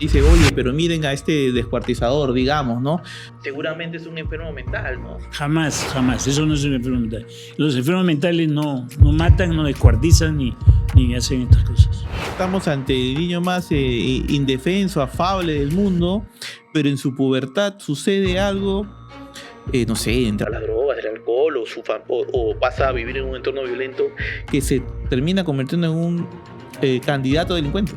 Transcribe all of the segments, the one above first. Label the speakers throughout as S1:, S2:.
S1: Dice, oye, pero miren a este descuartizador, digamos, ¿no? Seguramente es un enfermo mental, ¿no?
S2: Jamás, jamás. Eso no es un enfermo mental. Los enfermos mentales no matan, no descuartizan ni hacen estas cosas.
S1: Estamos ante el niño más indefenso, afable del mundo, pero en su pubertad sucede algo, no sé, entra a las drogas, el alcohol o pasa a vivir en un entorno violento que se termina convirtiendo en un candidato delincuente.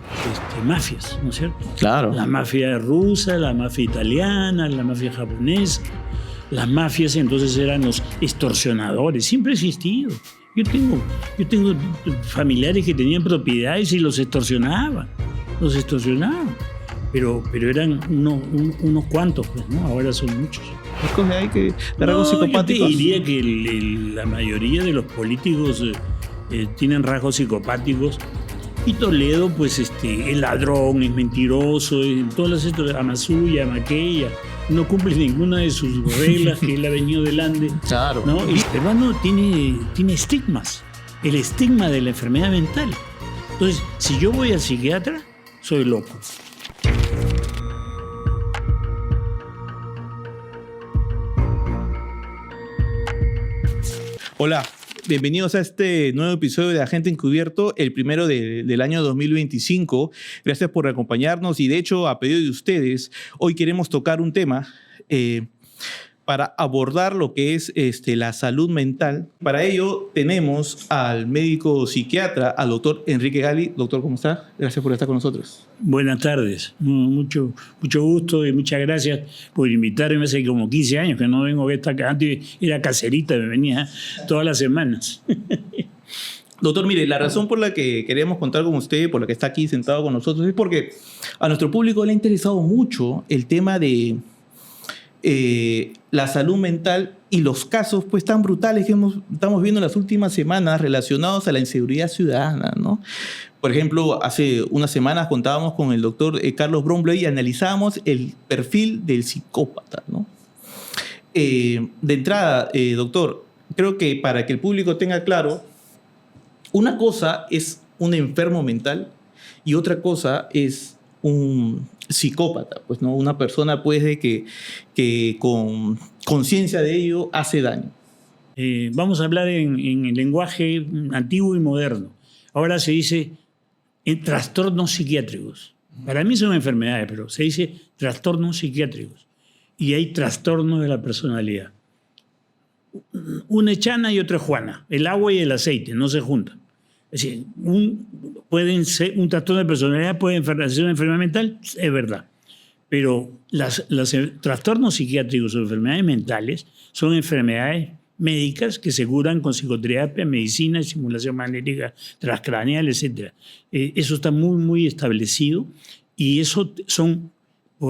S2: Mafias, ¿no es cierto?
S1: Claro.
S2: La mafia rusa, la mafia italiana, la mafia japonesa. Las mafias entonces eran los extorsionadores. Siempre ha existido. Yo tengo familiares que tenían propiedades y los extorsionaban. Pero eran unos cuantos, pues, ¿no? Ahora son muchos.
S1: Hay que rasgos psicopáticos.
S2: Yo te diría que la mayoría de los políticos tienen rasgos psicopáticos. Y Toledo, pues, es ladrón, es mentiroso, todas las historias, ama suya, ama aquella, no cumple ninguna de sus reglas que él ha venido delante.
S1: Claro.
S2: ¿No? El peruano tiene estigmas, el estigma de la enfermedad mental. Entonces, si yo voy al psiquiatra, soy loco.
S1: Hola, bienvenidos a este nuevo episodio de Agente Encubierto, el primero del año 2025. Gracias por acompañarnos y de hecho, a pedido de ustedes, hoy queremos tocar un tema para abordar lo que es la salud mental. Para ello tenemos al médico psiquiatra, al doctor Enrique Gali. Doctor, ¿cómo está? Gracias por estar con nosotros.
S2: Buenas tardes, mucho gusto y muchas gracias por invitarme. Hace como 15 años que no vengo a esta, antes era caserita, me venía todas las semanas.
S1: Doctor, mire, la razón por la que queremos contar con usted, por la que está aquí sentado con nosotros, es porque a nuestro público le ha interesado mucho el tema de la salud mental y los casos pues tan brutales que estamos viendo en las últimas semanas relacionados a la inseguridad ciudadana, ¿no? Por ejemplo, hace unas semanas contábamos con el doctor Carlos Bromley y analizábamos el perfil del psicópata, ¿no? De entrada, doctor, creo que para que el público tenga claro, una cosa es un enfermo mental y otra cosa es un psicópata, pues, ¿no? Una persona pues que con conciencia de ello hace daño.
S2: Vamos a hablar en el lenguaje antiguo y moderno. Ahora se dice en trastornos psiquiátricos. Para mí son enfermedades, pero se dice trastornos psiquiátricos. Y hay trastornos de la personalidad. Una es Chana y otra es Juana. El agua y el aceite no se juntan. Es decir, un trastorno de personalidad puede ser una enfermedad mental, es verdad. Pero los trastornos psiquiátricos o enfermedades mentales son enfermedades médicas que se curan con psicoterapia, medicina, estimulación magnética transcraneal, etc. Eso está muy establecido y eso son,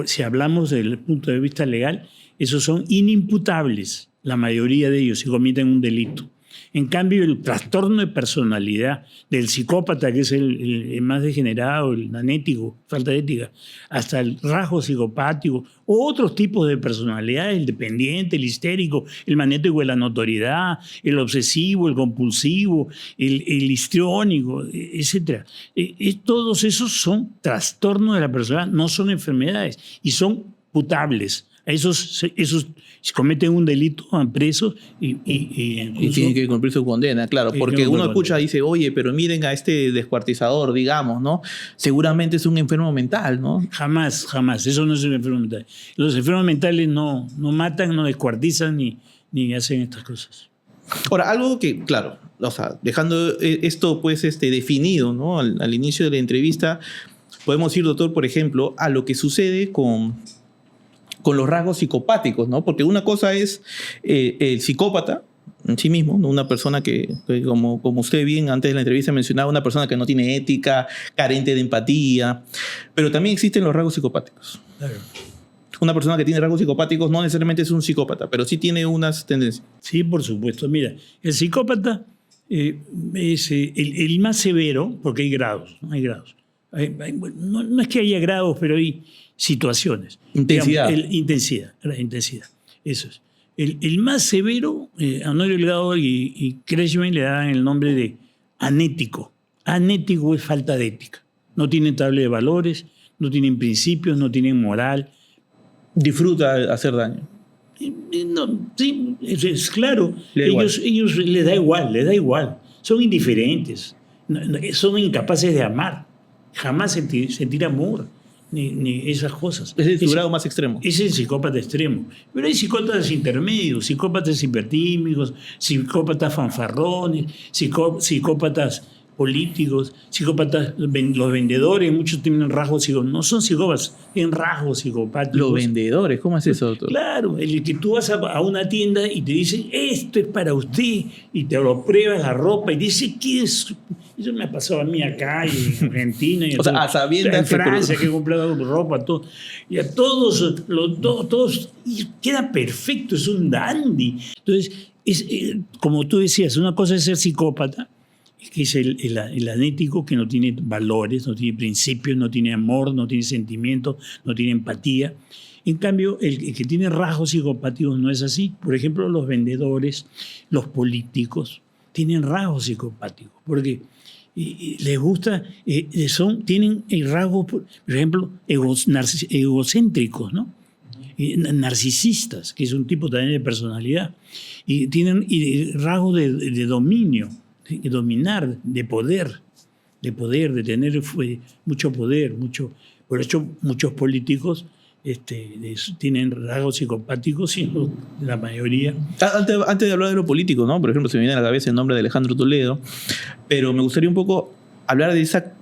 S2: si hablamos desde el punto de vista legal, esos son inimputables, la mayoría de ellos, si cometen un delito. En cambio, el trastorno de personalidad del psicópata, que es el más degenerado, el anético, falta de ética, hasta el rasgo psicopático, o otros tipos de personalidades, el dependiente, el histérico, el magnético de la notoriedad, el obsesivo, el compulsivo, el histriónico, etc. Todos esos son trastornos de la personalidad, no son enfermedades y son putables. Esos si cometen un delito van presos y
S1: tienen que cumplir su condena, claro, porque uno escucha y dice, oye, pero miren a este descuartizador, digamos, ¿no? Seguramente es un enfermo mental, ¿no?
S2: Jamás, eso no es un enfermo mental. Los enfermos mentales no matan, no descuartizan ni hacen estas cosas.
S1: Ahora, algo que, claro, o sea, dejando esto pues definido, ¿no? Al inicio de la entrevista, podemos ir, doctor, por ejemplo, a lo que sucede con los rasgos psicopáticos, ¿no? Porque una cosa es el psicópata en sí mismo, ¿no? Una persona que como usted bien antes de la entrevista mencionaba, una persona que no tiene ética, carente de empatía, pero también existen los rasgos psicopáticos.
S2: Claro.
S1: Una persona que tiene rasgos psicopáticos no necesariamente es un psicópata, pero sí tiene unas tendencias.
S2: Sí, por supuesto. Mira, el psicópata es el más severo, porque hay grados, ¿no? Hay grados. No es que haya grados, pero hay situaciones.
S1: Intensidad.
S2: Digamos, intensidad. Eso es. El más severo, Honorio Delgado y Kretschmann le daban el nombre de anético. Anético es falta de ética. No tiene tabla de valores, no tienen principios, no tienen moral.
S1: Disfruta hacer daño.
S2: No, sí, es claro.
S1: Le da
S2: Ellos les da igual. Son indiferentes. Son incapaces de amar. Jamás sentir amor, ni esas cosas.
S1: Es su grado más extremo.
S2: Ese es el psicópata extremo. Pero hay psicópatas intermedios, psicópatas hipertímicos, psicópatas fanfarrones, psicópatas políticos, psicópatas, los vendedores, muchos tienen rasgos psicopáticos. No son psicópatas, tienen rasgos psicopáticos.
S1: Los vendedores, ¿cómo es eso, doctor?
S2: Claro, el que tú vas a una tienda y te dicen, esto es para usted, y te lo pruebas la ropa y dice, ¿qué es? Eso me ha pasado a mí acá y en Argentina y
S1: o sea, a sabiendas
S2: en Francia que he comprado ropa, todo. Y a todos, todos, y queda perfecto, es un dandy. Entonces, como tú decías, una cosa es ser psicópata, que es el anético, que no tiene valores, no tiene principios, no tiene amor, no tiene sentimientos, no tiene empatía. En cambio, el que tiene rasgos psicopáticos no es así. Por ejemplo, los vendedores, los políticos, tienen rasgos psicopáticos, porque les gusta, tienen rasgos, por ejemplo, egocéntricos, ¿no? Narcisistas, que es un tipo también de personalidad, y tienen rasgos de dominio, de dominar, de poder, de tener mucho poder, por eso muchos políticos tienen rasgos psicopáticos, sino la mayoría.
S1: Antes de hablar de lo político, ¿no? Por ejemplo, se me viene a la cabeza el nombre de Alejandro Toledo, pero me gustaría un poco hablar de esa,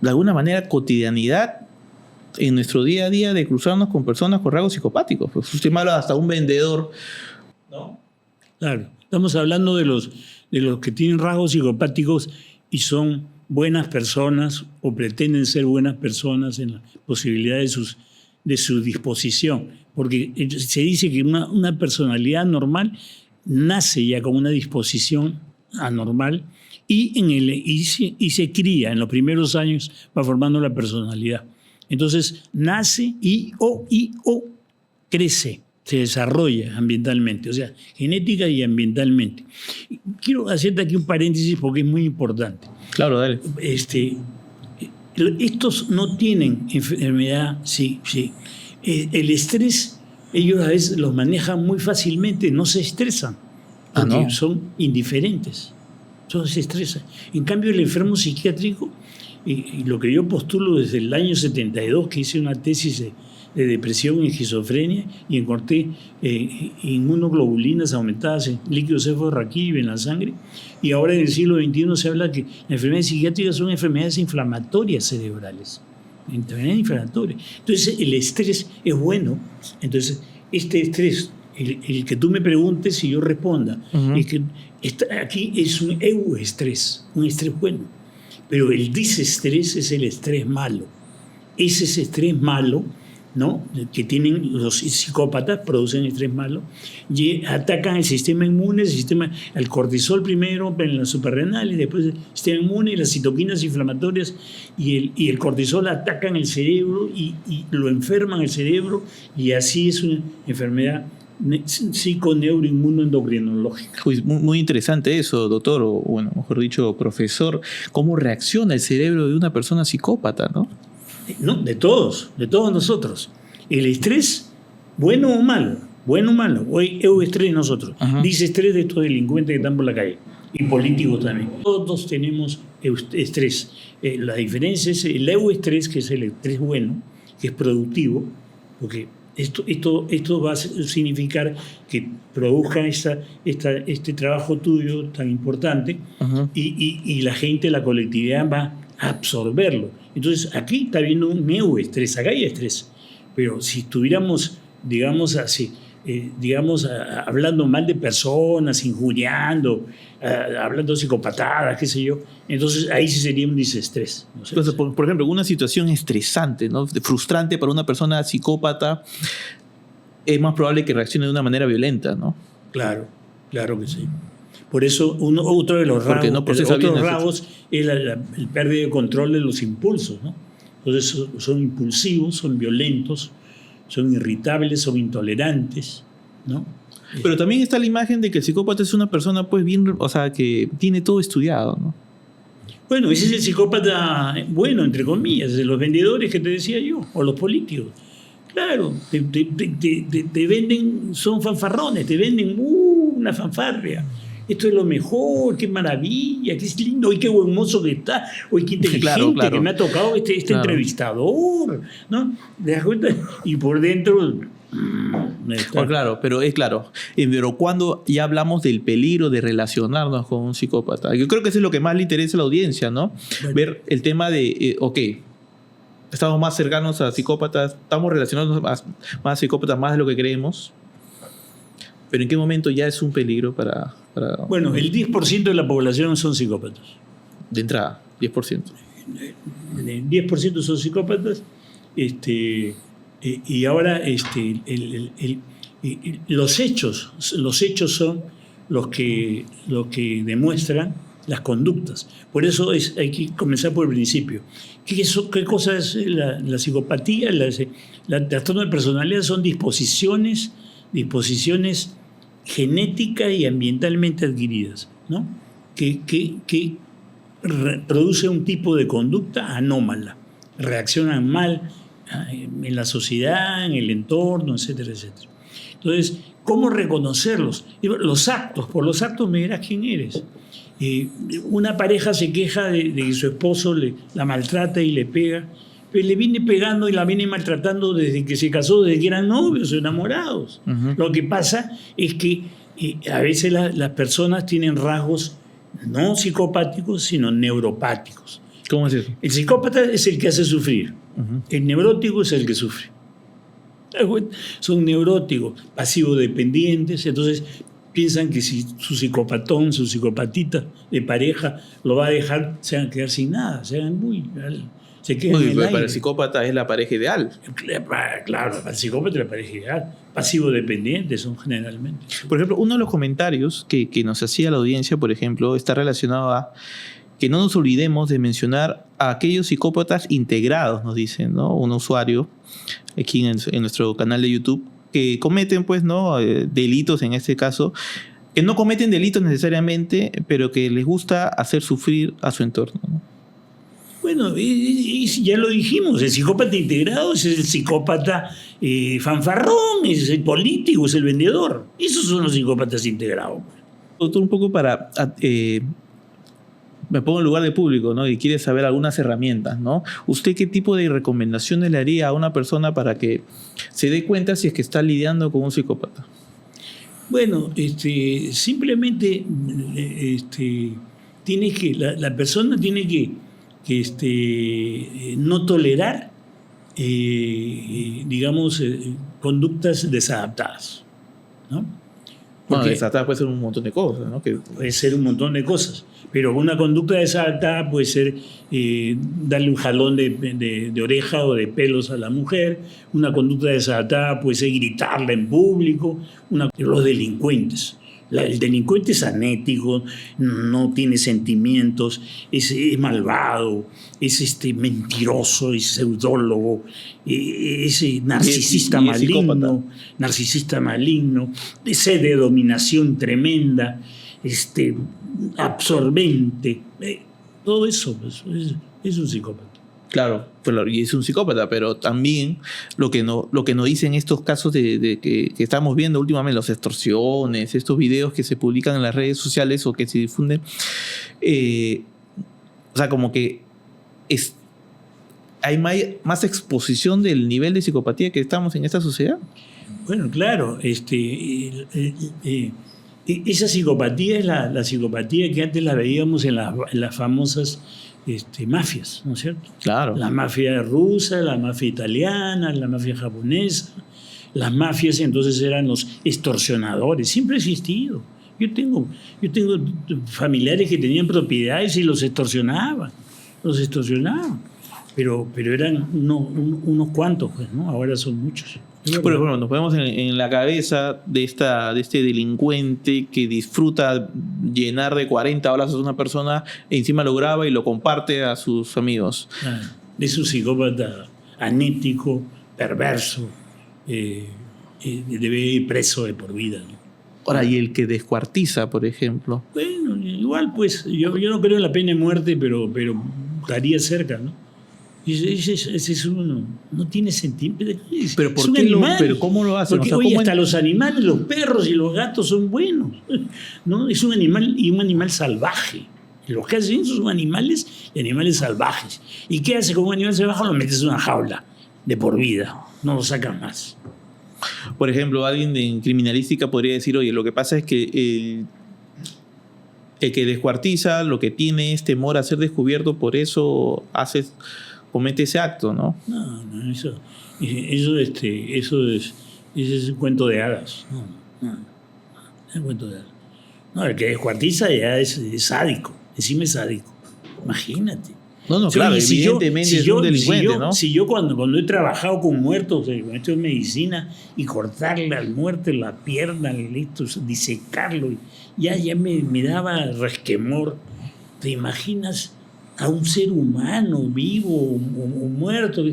S1: de alguna manera, cotidianidad en nuestro día a día de cruzarnos con personas con rasgos psicopáticos. Pues usted me habla hasta un vendedor, ¿no?
S2: Claro, estamos hablando de los que tienen rasgos psicopáticos y son buenas personas o pretenden ser buenas personas en la posibilidad de su disposición. Porque se dice que una personalidad normal nace ya con una disposición anormal y se cría en los primeros años, va formando la personalidad. Entonces nace o crece, se desarrolla ambientalmente, o sea, genética y ambientalmente. Quiero hacerte aquí un paréntesis porque es muy importante.
S1: Claro, dale.
S2: Estos no tienen enfermedad, sí. El estrés, ellos a veces los manejan muy fácilmente, no se estresan, porque son indiferentes, no se estresan. En cambio, el enfermo psiquiátrico, y lo que yo postulo desde el año 72, que hice una tesis de depresión y esquizofrenia, y encontré inmunoglobulinas aumentadas en líquido cefalorraquídeo en la sangre, y ahora en el siglo XXI se habla que las enfermedades psiquiátricas son enfermedades inflamatorias cerebrales. Enfermedades inflamatorias. Entonces el estrés es bueno. Entonces este estrés, el que tú me preguntes y yo responda, es que aquí es un euestrés, un estrés bueno. Pero el disestrés es el estrés malo. Ese es estrés malo, ¿no? Que tienen los psicópatas, producen estrés malo, y atacan el sistema inmune, el cortisol primero en las suprarrenales, después el sistema inmune, las citoquinas inflamatorias, y el cortisol atacan el cerebro y lo enferman el cerebro, y así es una enfermedad psiconeuroinmunoendocrinológica.
S1: Muy interesante eso, doctor, o bueno, mejor dicho, profesor. ¿Cómo reacciona el cerebro de una persona psicópata, no?
S2: No, de todos nosotros. El estrés, bueno o malo, hoy euestrés nosotros. Dice estrés de estos delincuentes que están por la calle, y políticos también. Todos tenemos estrés. La diferencia es el euestrés, que es el estrés bueno, que es productivo, porque esto va a significar que produzcan este trabajo tuyo tan importante, y la gente, la colectividad va a absorberlo. Entonces aquí está habiendo un neuestrés, acá hay estrés, pero si estuviéramos, digamos así, hablando mal de personas, injuriando, hablando psicopatadas, qué sé yo, entonces ahí sí sería un disestrés. No sé.
S1: Entonces, por ejemplo, una situación estresante, ¿no? Frustrante para una persona psicópata, es más probable que reaccione de una manera violenta, ¿no?
S2: Claro que sí. Por eso otro de los rasgos es el pérdida de control de los impulsos, ¿no? Entonces son impulsivos, son violentos, son irritables, son intolerantes, ¿no?
S1: Pero también está la imagen de que el psicópata es una persona, pues, bien, o sea, que tiene todo estudiado, ¿no?
S2: Bueno, ese es el psicópata bueno, entre comillas, de los vendedores que te decía yo, o los políticos. Claro, te venden, son fanfarrones, te venden una fanfarria. Esto es lo mejor, qué maravilla, qué lindo, y qué buen mozo que está, hoy qué inteligente
S1: Claro.
S2: que me ha tocado este
S1: Claro.
S2: entrevistador, ¿no? ¿Te das cuenta? Y por dentro...
S1: Oh, claro, pero es claro. Pero cuando ya hablamos del peligro de relacionarnos con un psicópata, yo creo que eso es lo que más le interesa a la audiencia, ¿no?
S2: Bueno.
S1: Ver el tema de, ok, estamos más cercanos a psicópatas, estamos relacionándonos más a psicópatas más de lo que creemos, pero ¿en qué momento ya es un peligro para
S2: Bueno, el 10% de la población son psicópatas.
S1: de entrada, 10%?
S2: El 10% son psicópatas, y ahora los hechos son los que demuestran las conductas. Por eso hay que comenzar por el principio. ¿Qué cosa es la psicopatía? El trastorno de personalidad son disposiciones genéticas y ambientalmente adquiridas, ¿no? que produce un tipo de conducta anómala. Reaccionan mal en la sociedad, en el entorno, etcétera, etcétera. Entonces, ¿cómo reconocerlos? Los actos, por los actos me dirás quién eres. Una pareja se queja de que su esposo la maltrata y le pega, pero le viene pegando y la viene maltratando desde que se casó, desde que eran novios o enamorados.
S1: Uh-huh.
S2: Lo que pasa es que a veces las personas tienen rasgos no psicopáticos, sino neuropáticos.
S1: ¿Cómo es eso?
S2: El psicópata es el que hace sufrir.
S1: Uh-huh.
S2: El neurótico es el que sufre. Son neuróticos, pasivo-dependientes, entonces piensan que si su psicopatón, su psicopatita de pareja lo va a dejar, se van a quedar sin nada, se quedan en el
S1: Para
S2: aire.
S1: el psicópata es la pareja ideal.
S2: Claro, para el psicópata es la pareja ideal. Pasivo-dependientes son generalmente.
S1: Por ejemplo, uno de los comentarios que nos hacía la audiencia, por ejemplo, está relacionado a que no nos olvidemos de mencionar a aquellos psicópatas integrados, nos dicen, ¿no? Un usuario aquí en nuestro canal de YouTube que cometen, pues, ¿no? Delitos en este caso, que no cometen delitos necesariamente, pero que les gusta hacer sufrir a su entorno, ¿no?
S2: Bueno, ya lo dijimos, el psicópata integrado es el psicópata fanfarrón, es el político, es el vendedor. Esos son los psicópatas integrados.
S1: Doctor, un poco para... me pongo en lugar de público, ¿no? Y quiere saber algunas herramientas, ¿no? ¿Usted qué tipo de recomendaciones le haría a una persona para que se dé cuenta si es que está lidiando con un psicópata?
S2: Bueno, simplemente la persona tiene que no tolerar, digamos, conductas desadaptadas, ¿no?
S1: Bueno, desadaptada puede ser un montón de cosas, ¿no?
S2: Puede ser un montón de cosas, pero una conducta desadaptada puede ser darle un jalón de oreja o de pelos a la mujer. Una conducta desadaptada puede ser gritarla en público. Los delincuentes. El delincuente es anético, no tiene sentimientos, es malvado, es mentiroso, es pseudólogo, es narcisista maligno, sed de dominación tremenda, absorbente. Todo eso pues, es un psicópata.
S1: Claro, y es un psicópata, pero también lo que nos dicen estos casos de que estamos viendo últimamente, las extorsiones, estos videos que se publican en las redes sociales o que se difunden, o sea, como que hay más exposición del nivel de psicopatía que estamos en esta sociedad.
S2: Bueno, claro, esa psicopatía es la psicopatía que antes la veíamos en las famosas mafias, ¿no es cierto?
S1: Claro.
S2: La mafia rusa, la mafia italiana, la mafia japonesa. Las mafias entonces eran los extorsionadores. Siempre ha existido. Yo tengo familiares que tenían propiedades y los extorsionaban. Pero eran unos cuantos, pues, ¿no? Ahora son muchos.
S1: Pero bueno, nos ponemos en la cabeza de este delincuente que disfruta llenar de 40 balazos a una persona e encima lo graba y lo comparte a sus amigos.
S2: Es un psicópata anético, perverso, debe ir preso de por vida, ¿no?
S1: Ahora, y el que descuartiza, por ejemplo.
S2: Bueno, igual pues, yo no creo en la pena de muerte, pero estaría cerca, ¿no? Ese es uno, no tiene sentido.
S1: Pero
S2: Es
S1: ¿por
S2: un
S1: qué
S2: animal.
S1: pero cómo lo hacen?
S2: Porque,
S1: O sea,
S2: oye,
S1: ¿cómo
S2: hasta los animales, los perros y los gatos son buenos, ¿no? Es un animal y un animal salvaje. Los que hacen eso son animales y animales salvajes. ¿Y qué hace con un animal salvaje? Lo metes en una jaula de por vida, no lo sacan más.
S1: Por ejemplo, alguien en criminalística podría decir, oye, lo que pasa es que el que descuartiza lo que tiene es temor a ser descubierto, por eso comete ese acto, ¿no?
S2: No, eso es un cuento de hadas. No, es un cuento de hadas. No, el que descuartiza ya es sádico, encima es sádico. Imagínate.
S1: No,
S2: Sí,
S1: claro,
S2: oye,
S1: evidentemente es un delincuente, ¿no?
S2: Si yo cuando he trabajado con muertos, con esto de medicina, y cortarle al muerto la pierna, disecarlo, ya me daba resquemor. ¿Te imaginas a un ser humano vivo o muerto,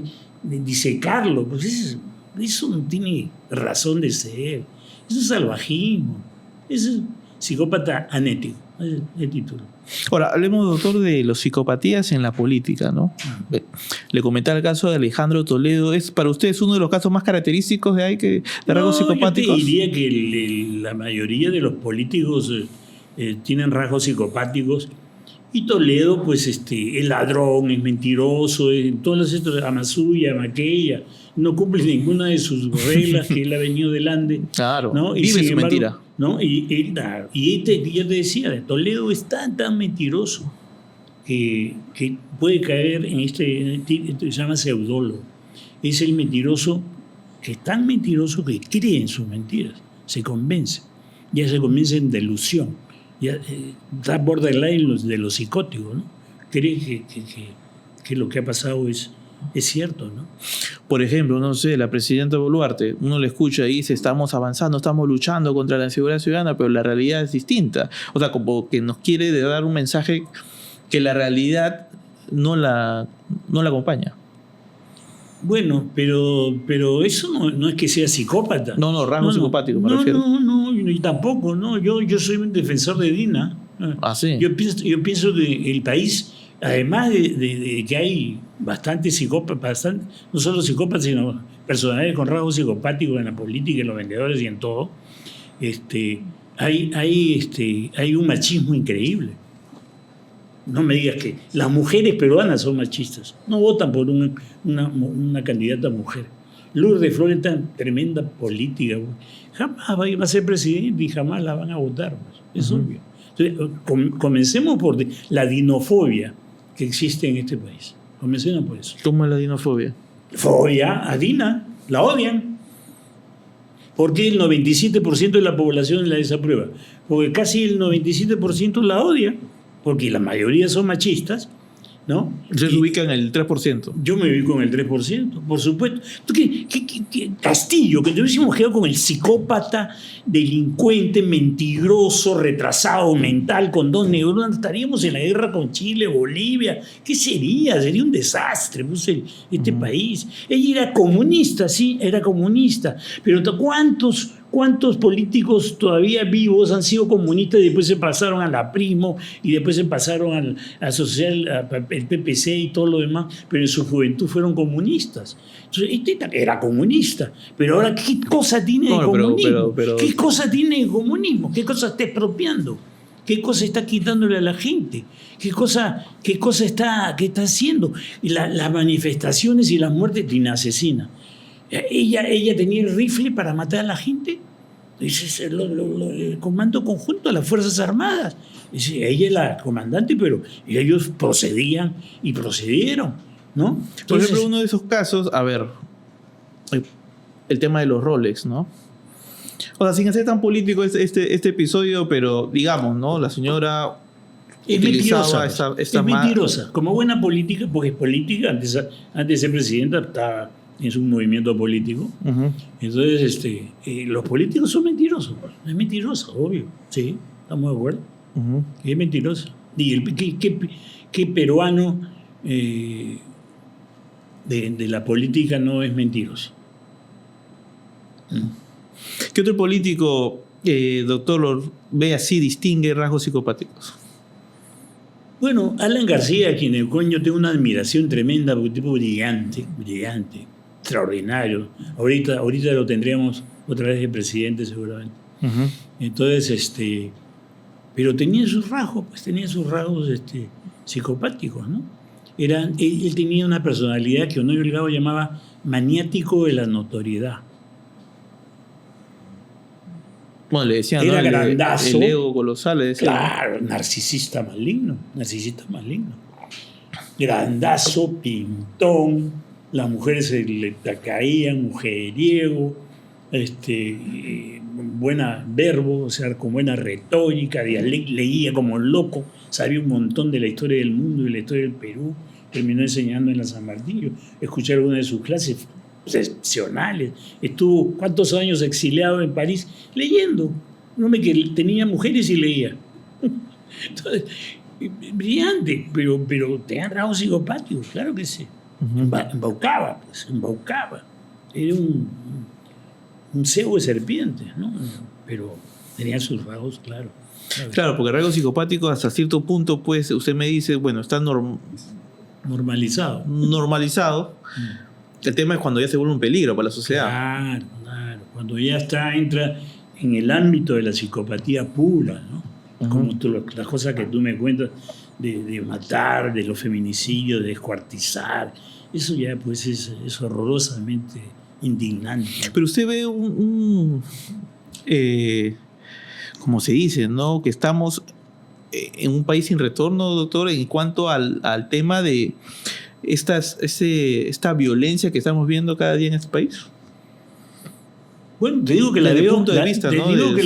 S2: disecarlo? Pues eso no tiene razón de ser. Eso es salvajismo. Eso es psicópata anético. Es el título.
S1: Ahora, hablemos, doctor, de las psicopatías en la política, ¿no? Le comentaba el caso de Alejandro Toledo. ¿Es para usted uno de los casos más característicos de rasgos psicopáticos?
S2: Yo te diría que la mayoría de los políticos tienen rasgos psicopáticos. Y Toledo, pues, es ladrón, es mentiroso, todos estos, ama suya, ama aquella, no cumple ninguna de sus reglas que él ha venido delante.
S1: Claro,
S2: ¿no?
S1: vive su mentira.
S2: ¿no? Y ya te decía, Toledo es tan mentiroso que puede caer en esto se llama seudólogo. Es el mentiroso que es tan mentiroso que cree en sus mentiras, se convence, ya se convence en delusión. Ya está borderline de los psicóticos, ¿no? Cree que lo que ha pasado es cierto, ¿no?
S1: Por ejemplo, no sé, la presidenta Boluarte, uno le escucha y dice, estamos avanzando, estamos luchando contra la inseguridad ciudadana, pero la realidad es distinta. O sea, como que nos quiere dar un mensaje que la realidad no la acompaña.
S2: Bueno, pero eso no es que sea psicópata.
S1: No, rasgo psicopático me refiero.
S2: No, y tampoco, no. Yo soy un defensor de Dina.
S1: Ah, sí.
S2: Yo pienso que el país, además de que hay bastantes psicópatas, no solo psicópatas, sino personajes con rasgos psicopáticos en la política, en los vendedores y en todo, hay un machismo increíble. No me digas que las mujeres peruanas son machistas. No votan por una candidata mujer. Lourdes Flores es tan tremenda política. Jamás va a ser presidente y jamás la van a votar. Es obvio. Entonces, comencemos por la dinofobia que existe en este país. Comencemos por eso.
S1: ¿Cómo es la dinofobia?
S2: Fobia a Dina. La odian. ¿Por qué el 97% de la población la desaprueba? Porque casi el 97% la odia. Porque la mayoría son machistas, ¿no?
S1: Se ubican en el 3%.
S2: Yo me ubico en el 3%, por supuesto. Castillo, que nos hubiésemos quedado con el psicópata, delincuente, mentiroso, retrasado mental, con 2 neuronas, estaríamos en la guerra con Chile, Bolivia. ¿Qué sería? Sería un desastre, pues, este país. Ella era comunista, sí, era comunista. Pero ¿cuántos políticos todavía vivos han sido comunistas y después se pasaron a la Primo y después se pasaron al el PPC y todo lo demás, pero en su juventud fueron comunistas? Entonces, era comunista, pero ahora, ¿qué cosa tiene de comunismo? ¿Qué cosa tiene de comunismo? ¿Qué cosa está expropiando? ¿Qué cosa está quitándole a la gente? ¿Qué cosa está haciendo? Y las manifestaciones y las muertes tiene asesina. Ella tenía el rifle para matar a la gente. Dice, el comando conjunto de las Fuerzas Armadas. Dice, ella es la comandante, pero ellos procedían y procedieron, ¿no? Entonces,
S1: por ejemplo, uno de esos casos, a ver, el tema de los Rolex, ¿no? O sea, sin ser tan político este episodio, pero digamos, ¿no? La señora
S2: es
S1: utilizaba
S2: mentirosa.
S1: esta
S2: es mentirosa. Como buena política, porque es política, antes de ser presidenta estaba en un movimiento político.
S1: Uh-huh.
S2: Entonces, los políticos son mentirosos. Es mentirosa, obvio. Sí, estamos de acuerdo.
S1: Uh-huh.
S2: Es mentirosa. ¿Y qué peruano de la política no es mentiroso?
S1: ¿Qué otro político doctor, lo ve así, distingue rasgos psicopáticos?
S2: Bueno, Alan García, a quien el coño tengo una admiración tremenda, porque es un tipo brillante, extraordinario. Ahorita lo tendríamos otra vez de presidente seguramente.
S1: Uh-huh.
S2: Entonces, pero tenía sus rasgos, psicopáticos, ¿no? Él tenía una personalidad que Honorio Delgado llamaba maniático de la notoriedad.
S1: Bueno, le decían,
S2: era
S1: ¿no?
S2: grandazo.
S1: El ego colosal, le decían.
S2: Claro, narcisista maligno. Grandazo, pintón, las mujeres se le caían, mujeriego, buena verbo, o sea, con buena retórica, leía como loco, sabía un montón de la historia del mundo y la historia del Perú, terminó enseñando en la San Martín. Yo escuché algunas de sus clases excepcionales. Estuvo ¿cuántos años exiliado en París leyendo? Un hombre que tenía mujeres y leía. Entonces, brillante, pero tenía rasgos psicopáticos, claro que sí.
S1: Uh-huh.
S2: Embaucaba. Era un cebo de serpientes, ¿no? Pero tenía sus rasgos, claro.
S1: Claro, porque rasgos psicopáticos hasta cierto punto, pues, usted me dice, bueno, está
S2: normalizado.
S1: El tema es cuando ya se vuelve un peligro para la sociedad.
S2: Claro. Cuando ya entra en el ámbito de la psicopatía pura, ¿no? Uh-huh. Como las cosas que tú me cuentas de matar, de los feminicidios, de descuartizar. Eso ya pues es horrorosamente indignante.
S1: Pero usted ve como se dice, ¿no? Que estamos en un país sin retorno, doctor, en cuanto al tema de esta violencia que estamos viendo cada día en este país.
S2: Bueno, te digo que la veo, la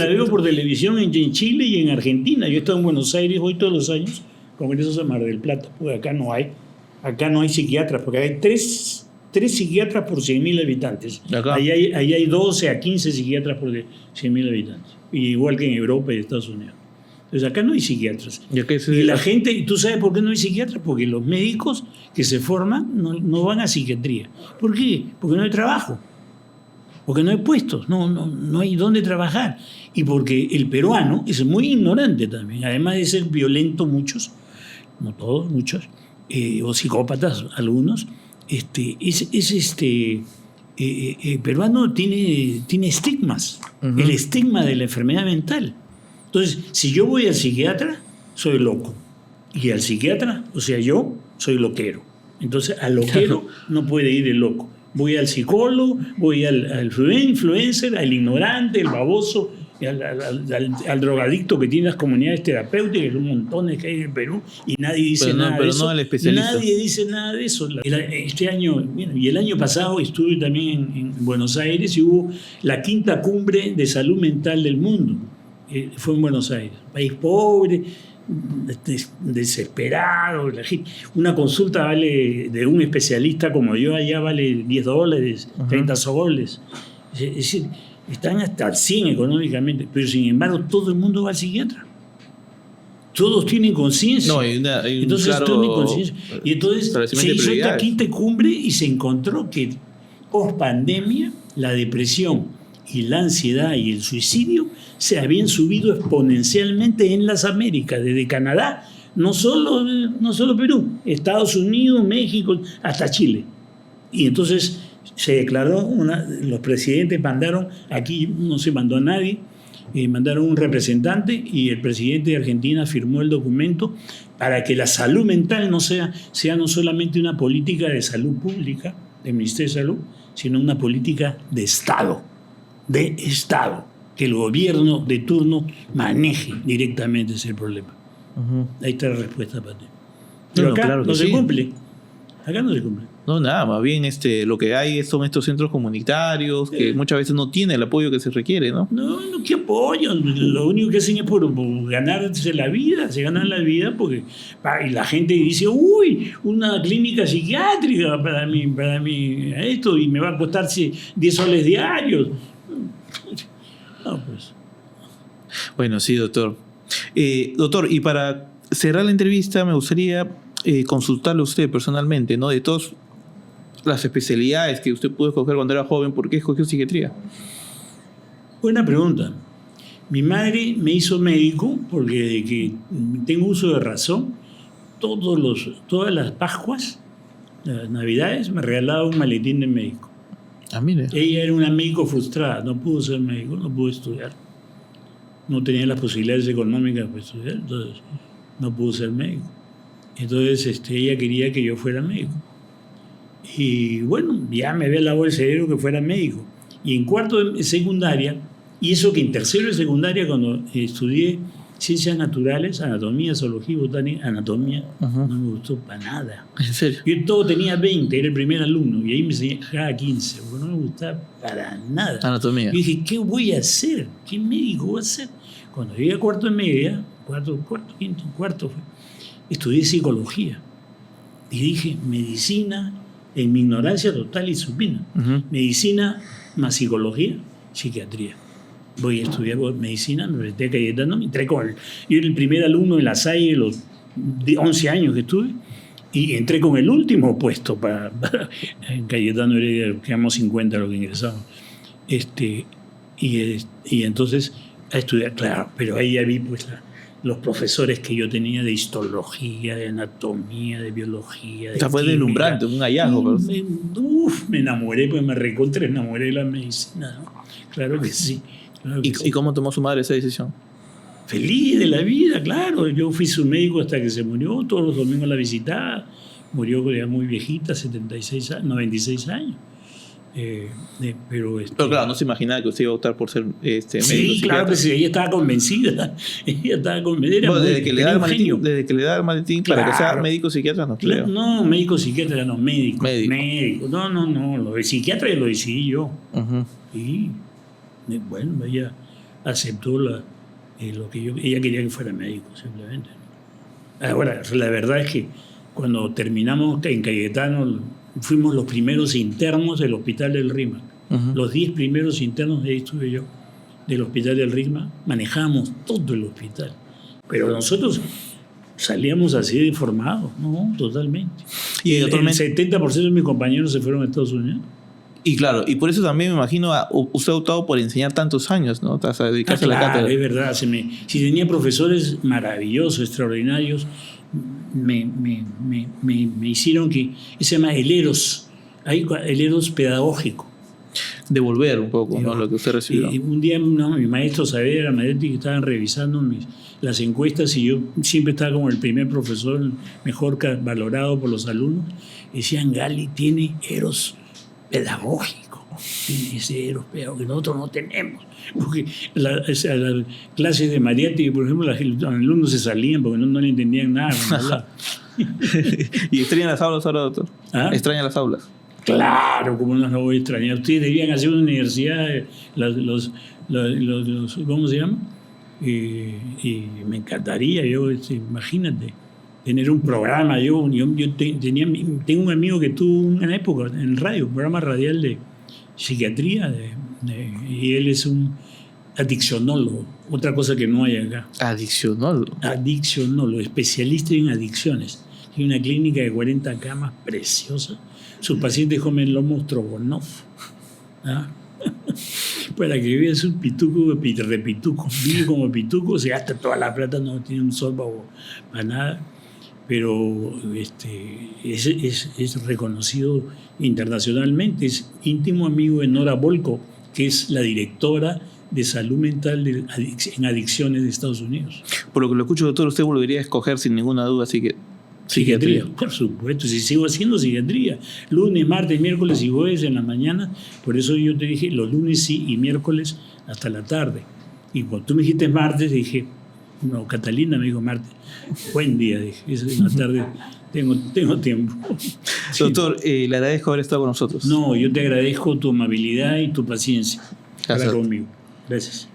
S2: veo por televisión en Chile y en Argentina. Yo he estado en Buenos Aires, voy todos los años, congresos a Mar del Plata, porque acá no hay psiquiatras, porque hay tres psiquiatras por 100.000 habitantes. Ahí hay 12 a 15 psiquiatras por 100.000 habitantes, igual que en Europa y Estados Unidos. Entonces acá no hay psiquiatras. Y la gente, ¿tú sabes por qué no hay psiquiatras? Porque los médicos que se forman no van a psiquiatría. ¿Por qué? Porque no hay trabajo. Porque no hay puestos, no hay dónde trabajar. Y porque el peruano es muy ignorante también. Además de ser violento muchos, no todos, muchos, o psicópatas algunos, el peruano tiene estigmas. Uh-huh. El estigma de la enfermedad mental. Entonces, si yo voy al psiquiatra, soy loco. Y al psiquiatra, o sea, yo soy loquero. Entonces, al loquero no puede ir el loco. Voy al psicólogo, voy al influencer, al ignorante, el baboso, al drogadicto que tiene las comunidades terapéuticas, un montón que hay en el Perú, y nadie dice nada de eso.
S1: No al especialista.
S2: Nadie dice nada de eso. Este año, y el año pasado estuve también en Buenos Aires y hubo la 5ª cumbre de salud mental del mundo. Fue en Buenos Aires, país pobre, desesperado. Una consulta de un especialista como yo allá vale $10, uh-huh. 30 soles. Es decir, están hasta el 100 económicamente, pero sin embargo todo el mundo va al psiquiatra. Todos tienen conciencia.
S1: No, hay
S2: entonces
S1: claro
S2: todos tienen conciencia. Y entonces se hizo esta 5ª cumbre y se encontró que post pandemia la depresión y la ansiedad y el suicidio se habían subido exponencialmente en las Américas, desde Canadá, no solo Perú, Estados Unidos, México, hasta Chile. Y entonces se declaró, los presidentes mandaron, aquí no se mandó a nadie, mandaron un representante y el presidente de Argentina firmó el documento para que la salud mental sea no solamente una política de salud pública, del Ministerio de Salud, sino una política de Estado, que el gobierno de turno maneje directamente ese problema. Uh-huh. Ahí está la respuesta para ti. Pero acá claro no se cumple. Acá no se cumple.
S1: No, nada, más bien lo que hay son estos centros comunitarios que muchas veces no tienen el apoyo que se requiere, ¿no?
S2: No, ¿qué apoyo? Lo único que hacen es por ganarse la vida, se ganan la vida porque y la gente dice, uy, una clínica psiquiátrica para mí esto, y me va a costar 10 soles diarios. No, pues.
S1: Bueno, sí, doctor. Doctor, y para cerrar la entrevista me gustaría consultarle a usted personalmente, ¿no? De todas las especialidades que usted pudo escoger cuando era joven, ¿por qué escogió psiquiatría?
S2: Buena pregunta. Mi madre me hizo médico porque desde que tengo uso de razón, todas las Pascuas, las Navidades, me regalaba un maletín de médico.
S1: Ah, mire.
S2: Ella era una médico frustrada, no pudo ser médico, no pudo estudiar. No tenía las posibilidades económicas para estudiar, entonces no pudo ser médico. Entonces ella quería que yo fuera médico. Y bueno, ya me había lavado el cerebro que fuera médico. Y en cuarto de secundaria, y eso que en tercero de secundaria, cuando estudié ciencias naturales, anatomía, zoología, botánica, anatomía, no me gustó para nada.
S1: ¿En serio?
S2: Yo todo tenía 20, era el primer alumno, y ahí me sacaba 15, porque no me gustaba para nada.
S1: Anatomía.
S2: Y dije, ¿qué voy a hacer? ¿Qué médico voy a hacer? Cuando llegué a cuarto de media, cuarto fue, estudié psicología. Y dije, medicina, en mi ignorancia total y supina. Medicina más psicología, psiquiatría. Voy a estudiar medicina, me presenté a Cayetano, yo era el primer alumno de la Salle de los 11 años que estuve, y entré con el último puesto en Cayetano Heredia, quedamos 50 los que ingresamos. Y entonces a estudiar, claro, pero ahí ya vi pues los profesores que yo tenía de histología, de anatomía, de biología.
S1: O sea, fue deslumbrante, un hallazgo.
S2: Me enamoré, pues me enamoré de la medicina, ¿no? Claro que sí. Claro que sí.
S1: ¿Y cómo tomó su madre esa decisión?
S2: Feliz de la vida, claro. Yo fui su médico hasta que se murió, todos los domingos la visitaba. Murió ya muy viejita, 96 años. Pero
S1: claro, no se imaginaba que usted iba a optar por ser médico.
S2: Sí, claro que sí, ella estaba convencida.
S1: Bueno, desde que le da el maletín
S2: claro,
S1: para que sea médico psiquiatra, no creo.
S2: No, médico psiquiatra, no, médico. No, lo de psiquiatra lo decidí yo. Y bueno, ella aceptó lo que ella quería que fuera médico, simplemente. Ahora, la verdad es que cuando terminamos en Cayetano, fuimos los primeros internos del Hospital del Rímac. Los 10 primeros internos, de ahí estuve yo, del Hospital del Rímac. Manejamos todo el hospital. Pero nosotros salíamos así de formados, ¿no? Totalmente.
S1: Y
S2: el 70% de mis compañeros se fueron a Estados Unidos.
S1: Y claro, y por eso también me imagino usted ha optado por enseñar tantos años, ¿no? Hasta dedicarse a la cátedra.
S2: Es verdad. Si tenía profesores maravillosos, extraordinarios, me hicieron que... Se llama el eros pedagógico.
S1: Devolver un poco, ¿no? Lo que usted recibió.
S2: Un día mi maestro Saavedra, Madetti, que estaban revisando las encuestas y yo siempre estaba como el primer profesor mejor valorado por los alumnos. Decían, Gali tiene eros pedagógico. Tiene ese eros pedagógico que nosotros no tenemos. Porque las clases de Mariatti, por ejemplo, los alumnos se salían porque no le entendían nada.
S1: ¿Y extrañan las aulas ahora, doctor?
S2: ¿Ah?
S1: ¿Extrañan las aulas?
S2: Claro, como no las voy a extrañar. Ustedes debían hacer una universidad, ¿cómo se llama? Y me encantaría, imagínate, tener un programa. Yo tengo un amigo que tuvo una época en el radio, un programa radial de psiquiatría, y él es un adiccionólogo, otra cosa que no hay acá. Adiccionólogo, especialista en adicciones. Tiene una clínica de 40 camas preciosa. Sus pacientes comen lomo Stroganov, ¿ah? Para que veas un pituco de pituco. Vive como pituco, se gasta toda la plata, no tiene un sol para nada. Pero es reconocido internacionalmente. Es íntimo amigo de Nora Volkow, que es la directora de salud mental en adicciones de Estados Unidos.
S1: Por lo que lo escucho, doctor, usted volvería a escoger sin ninguna duda, así que...
S2: Psiquiatría, por supuesto, si sigo haciendo psiquiatría, lunes, martes, miércoles y jueves en la mañana. Por eso yo te dije los lunes sí y miércoles hasta la tarde. Y cuando tú me dijiste martes, dije, no, Catalina me dijo martes, buen día, dije, en la tarde tengo tiempo.
S1: Doctor, le agradezco haber estado con nosotros.
S2: No, yo te agradezco tu amabilidad y tu paciencia.
S1: Gracias.
S2: Para conmigo. Gracias.